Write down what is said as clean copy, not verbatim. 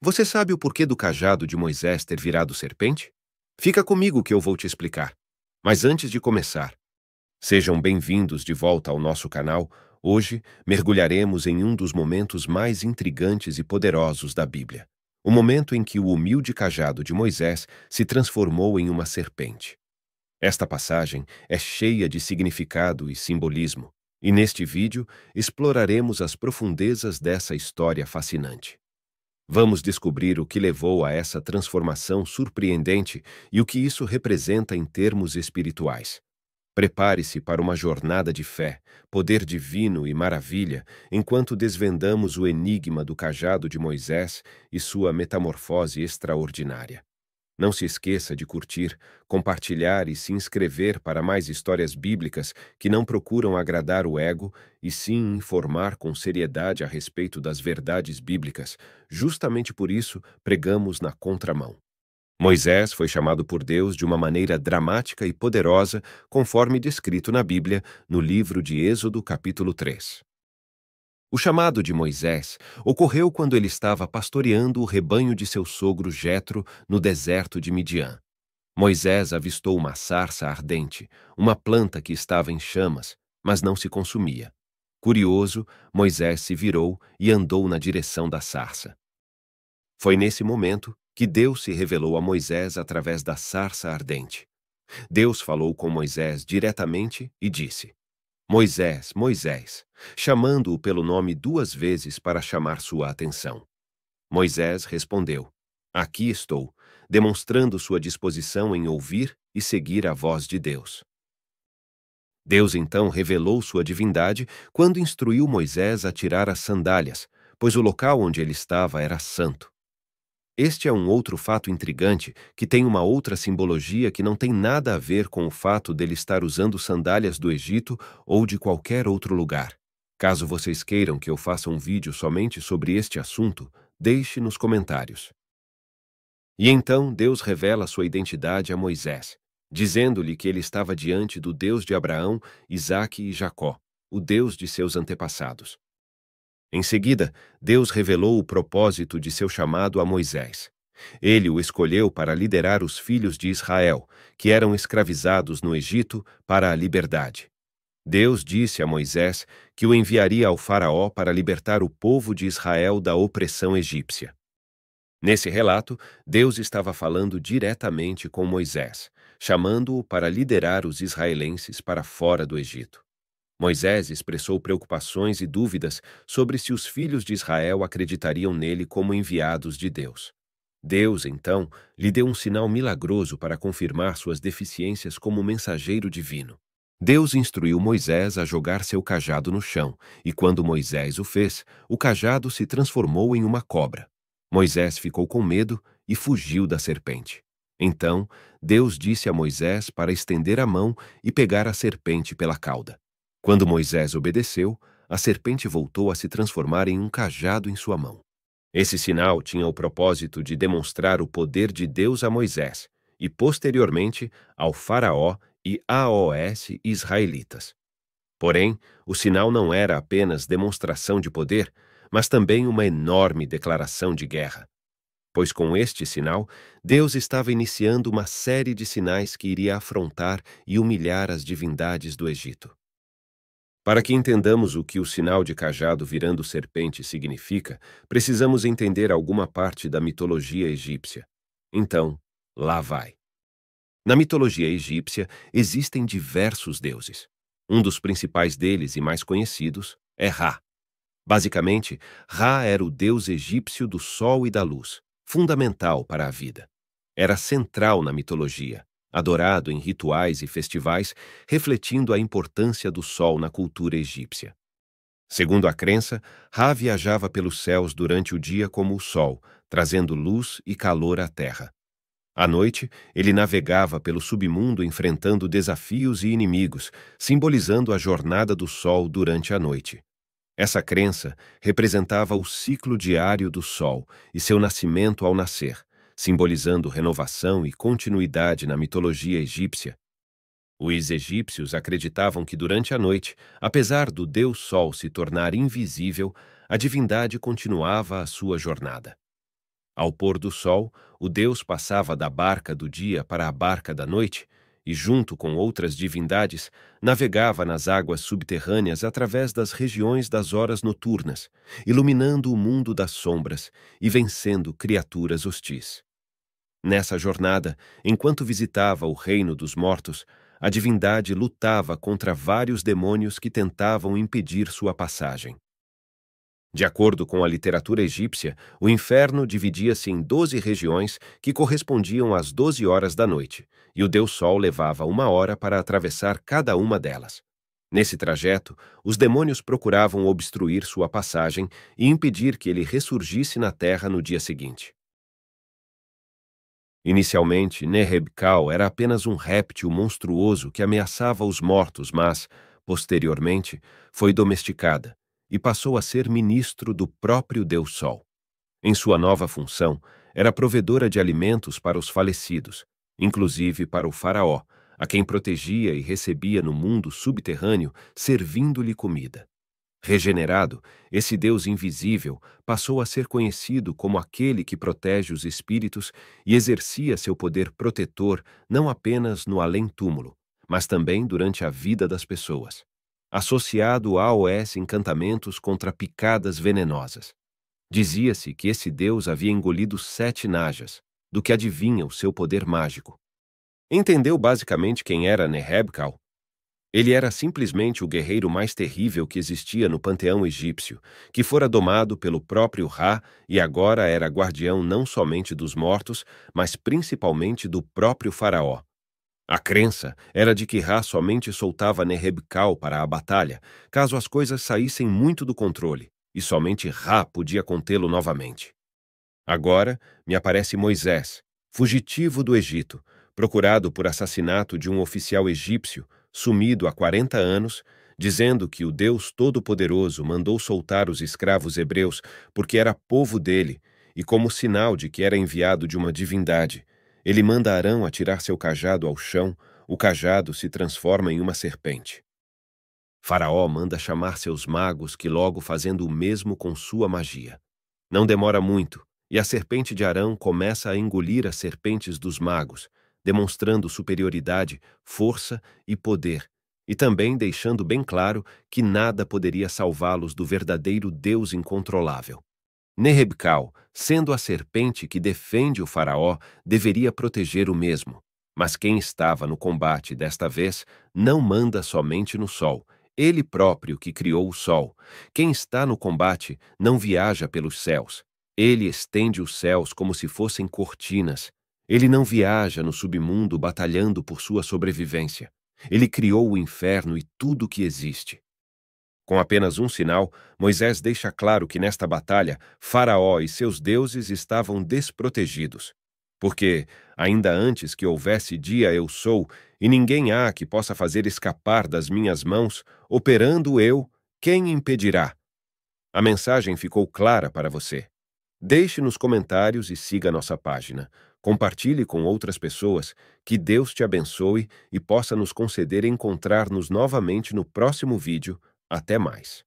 Você sabe o porquê do cajado de Moisés ter virado serpente? Fica comigo que eu vou te explicar. Mas antes de começar, sejam bem-vindos de volta ao nosso canal. Hoje mergulharemos em um dos momentos mais intrigantes e poderosos da Bíblia. O momento em que o humilde cajado de Moisés se transformou em uma serpente. Esta passagem é cheia de significado e simbolismo, e neste vídeo exploraremos as profundezas dessa história fascinante. Vamos descobrir o que levou a essa transformação surpreendente e o que isso representa em termos espirituais. Prepare-se para uma jornada de fé, poder divino e maravilha, enquanto desvendamos o enigma do cajado de Moisés e sua metamorfose extraordinária. Não se esqueça de curtir, compartilhar e se inscrever para mais histórias bíblicas que não procuram agradar o ego e sim informar com seriedade a respeito das verdades bíblicas. Justamente por isso, pregamos na contramão. Moisés foi chamado por Deus de uma maneira dramática e poderosa, conforme descrito na Bíblia, no livro de Êxodo, capítulo 3. O chamado de Moisés ocorreu quando ele estava pastoreando o rebanho de seu sogro Jetro no deserto de Midian. Moisés avistou uma sarça ardente, uma planta que estava em chamas, mas não se consumia. Curioso, Moisés se virou e andou na direção da sarça. Foi nesse momento que Deus se revelou a Moisés através da sarça ardente. Deus falou com Moisés diretamente e disse: Moisés, Moisés, chamando-o pelo nome 2 vezes para chamar sua atenção. Moisés respondeu: Aqui estou, demonstrando sua disposição em ouvir e seguir a voz de Deus. Deus então revelou sua divindade quando instruiu Moisés a tirar as sandálias, pois o local onde ele estava era santo. Este é um outro fato intrigante que tem uma outra simbologia que não tem nada a ver com o fato dele estar usando sandálias do Egito ou de qualquer outro lugar. Caso vocês queiram que eu faça um vídeo somente sobre este assunto, deixe nos comentários. E então Deus revela sua identidade a Moisés, dizendo-lhe que ele estava diante do Deus de Abraão, Isaque e Jacó, o Deus de seus antepassados. Em seguida, Deus revelou o propósito de seu chamado a Moisés. Ele o escolheu para liderar os filhos de Israel, que eram escravizados no Egito, para a liberdade. Deus disse a Moisés que o enviaria ao faraó para libertar o povo de Israel da opressão egípcia. Nesse relato, Deus estava falando diretamente com Moisés, chamando-o para liderar os israelenses para fora do Egito. Moisés expressou preocupações e dúvidas sobre se os filhos de Israel acreditariam nele como enviados de Deus. Deus, então, lhe deu um sinal milagroso para confirmar suas deficiências como mensageiro divino. Deus instruiu Moisés a jogar seu cajado no chão, e quando Moisés o fez, o cajado se transformou em uma cobra. Moisés ficou com medo e fugiu da serpente. Então, Deus disse a Moisés para estender a mão e pegar a serpente pela cauda. Quando Moisés obedeceu, a serpente voltou a se transformar em um cajado em sua mão. Esse sinal tinha o propósito de demonstrar o poder de Deus a Moisés e, posteriormente, ao faraó e aos israelitas. Porém, o sinal não era apenas demonstração de poder, mas também uma enorme declaração de guerra. Pois com este sinal, Deus estava iniciando uma série de sinais que iria afrontar e humilhar as divindades do Egito. Para que entendamos o que o sinal de cajado virando serpente significa, precisamos entender alguma parte da mitologia egípcia. Então, lá vai. Na mitologia egípcia, existem diversos deuses. Um dos principais deles e mais conhecidos é Ra. Basicamente, Ra era o deus egípcio do sol e da luz, fundamental para a vida. Era central na mitologia, adorado em rituais e festivais, refletindo a importância do sol na cultura egípcia. Segundo a crença, Ra viajava pelos céus durante o dia como o sol, trazendo luz e calor à terra. À noite, ele navegava pelo submundo enfrentando desafios e inimigos, simbolizando a jornada do sol durante a noite. Essa crença representava o ciclo diário do sol e seu nascimento ao nascer, simbolizando renovação e continuidade na mitologia egípcia. Os egípcios acreditavam que durante a noite, apesar do Deus Sol se tornar invisível, a divindade continuava a sua jornada. Ao pôr do sol, o deus passava da barca do dia para a barca da noite e, junto com outras divindades, navegava nas águas subterrâneas através das regiões das horas noturnas, iluminando o mundo das sombras e vencendo criaturas hostis. Nessa jornada, enquanto visitava o reino dos mortos, a divindade lutava contra vários demônios que tentavam impedir sua passagem. De acordo com a literatura egípcia, o inferno dividia-se em 12 regiões que correspondiam às 12 horas da noite, e o Deus Sol levava 1 hora para atravessar cada uma delas. Nesse trajeto, os demônios procuravam obstruir sua passagem e impedir que ele ressurgisse na terra no dia seguinte. Inicialmente, Neheb-Kau era apenas um réptil monstruoso que ameaçava os mortos, mas, posteriormente, foi domesticada e passou a ser ministro do próprio Deus Sol. Em sua nova função, era provedora de alimentos para os falecidos, inclusive para o faraó, a quem protegia e recebia no mundo subterrâneo, servindo-lhe comida. Regenerado, esse Deus invisível passou a ser conhecido como aquele que protege os espíritos e exercia seu poder protetor não apenas no além-túmulo, mas também durante a vida das pessoas, associado aos encantamentos contra picadas venenosas. Dizia-se que esse Deus havia engolido 7 najas, do que adivinha o seu poder mágico. Entendeu basicamente quem era Neheb-Kau? Ele era simplesmente o guerreiro mais terrível que existia no panteão egípcio, que fora domado pelo próprio Ra e agora era guardião não somente dos mortos, mas principalmente do próprio faraó. A crença era de que Ra somente soltava Neheb-Kau para a batalha, caso as coisas saíssem muito do controle, e somente Ra podia contê-lo novamente. Agora me aparece Moisés, fugitivo do Egito, procurado por assassinato de um oficial egípcio, sumido há 40 anos, dizendo que o Deus Todo-Poderoso mandou soltar os escravos hebreus porque era povo dele, e como sinal de que era enviado de uma divindade, ele manda Arão atirar seu cajado ao chão, o cajado se transforma em uma serpente. Faraó manda chamar seus magos, que logo fazendo o mesmo com sua magia. Não demora muito, e a serpente de Arão começa a engolir as serpentes dos magos, demonstrando superioridade, força e poder, e também deixando bem claro que nada poderia salvá-los do verdadeiro Deus incontrolável. Neheb-Kau, sendo a serpente que defende o faraó, deveria proteger o mesmo. Mas quem estava no combate desta vez não manda somente no sol, ele próprio que criou o sol. Quem está no combate não viaja pelos céus. Ele estende os céus como se fossem cortinas. Ele não viaja no submundo batalhando por sua sobrevivência. Ele criou o inferno e tudo o que existe. Com apenas um sinal, Moisés deixa claro que nesta batalha, Faraó e seus deuses estavam desprotegidos. Porque, ainda antes que houvesse dia eu sou, e ninguém há que possa fazer escapar das minhas mãos, operando eu, quem impedirá? A mensagem ficou clara para você. Deixe nos comentários e siga nossa página. Compartilhe com outras pessoas. Que Deus te abençoe e possa nos conceder encontrar-nos novamente no próximo vídeo. Até mais.